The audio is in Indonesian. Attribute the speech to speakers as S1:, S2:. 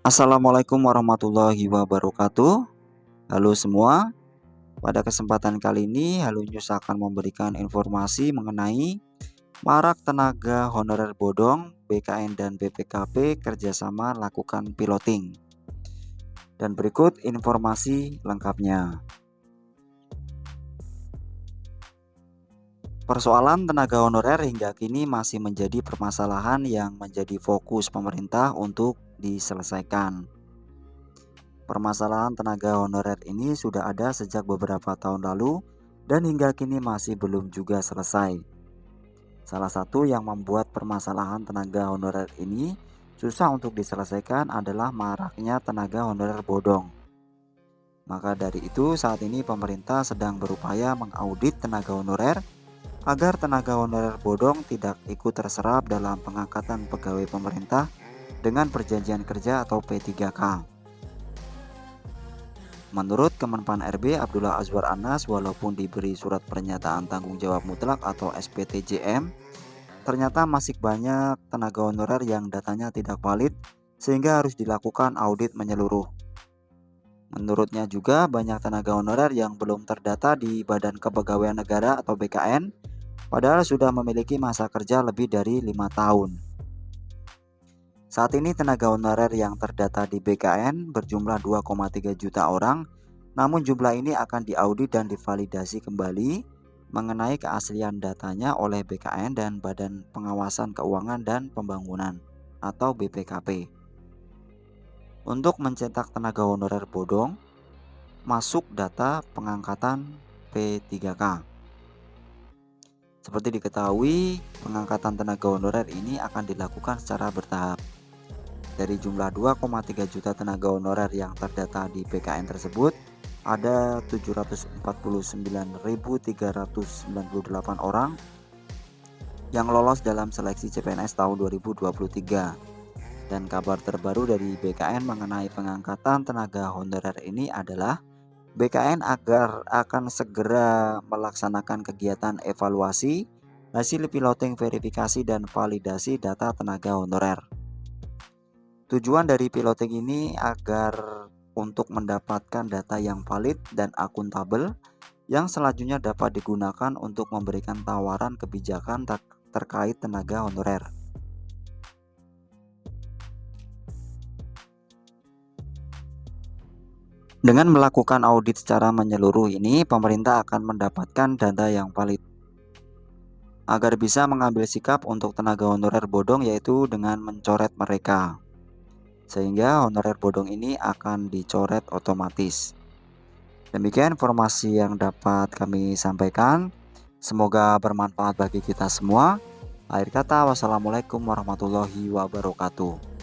S1: Assalamualaikum warahmatullahi wabarakatuh. Halo semua, pada kesempatan kali ini Halo News akan memberikan informasi mengenai marak tenaga honorer bodong, BKN dan BPKP kerjasama lakukan piloting. Dan berikut informasi lengkapnya. Persoalan tenaga honorer hingga kini masih menjadi permasalahan yang menjadi fokus pemerintah untuk diselesaikan. Permasalahan tenaga honorer ini sudah ada sejak beberapa tahun lalu dan hingga kini masih belum juga selesai. Salah satu yang membuat permasalahan tenaga honorer ini susah untuk diselesaikan adalah maraknya tenaga honorer bodong. Maka dari itu saat ini pemerintah sedang berupaya mengaudit tenaga honorer agar tenaga honorer bodong tidak ikut terserap dalam pengangkatan pegawai pemerintah dengan perjanjian kerja atau P3K. Menurut Kemenpan RB Abdullah Azwar Anas, walaupun diberi surat pernyataan tanggung jawab mutlak atau SPTJM, ternyata masih banyak tenaga honorer yang datanya tidak valid sehingga harus dilakukan audit menyeluruh. Menurutnya juga banyak tenaga honorer yang belum terdata di Badan Kepegawaian Negara atau BKN, padahal sudah memiliki masa kerja lebih dari 5 tahun. Saat ini tenaga honorer yang terdata di BKN berjumlah 2,3 juta orang, namun jumlah ini akan diaudit dan divalidasi kembali mengenai keaslian datanya oleh BKN dan Badan Pengawasan Keuangan dan Pembangunan atau BPKP. Untuk mencetak tenaga honorer bodong, masuk data pengangkatan P3K. Seperti diketahui, pengangkatan tenaga honorer ini akan dilakukan secara bertahap. Dari jumlah 2,3 juta tenaga honorer yang terdata di BKN tersebut, ada 749.398 orang yang lolos dalam seleksi CPNS tahun 2023. Dan kabar terbaru dari BKN mengenai pengangkatan tenaga honorer ini adalah BKN akan segera melaksanakan kegiatan evaluasi hasil piloting, verifikasi dan validasi data tenaga honorer. Tujuan dari piloting ini agar untuk mendapatkan data yang valid dan akuntabel yang selanjutnya dapat digunakan untuk memberikan tawaran kebijakan terkait tenaga honorer. Dengan melakukan audit secara menyeluruh ini, pemerintah akan mendapatkan data yang valid agar bisa mengambil sikap untuk tenaga honorer bodong, yaitu dengan mencoret mereka. Sehingga honorer bodong ini akan dicoret otomatis. Demikian informasi yang dapat kami sampaikan. Semoga bermanfaat bagi kita semua. Akhir kata, wassalamualaikum warahmatullahi wabarakatuh.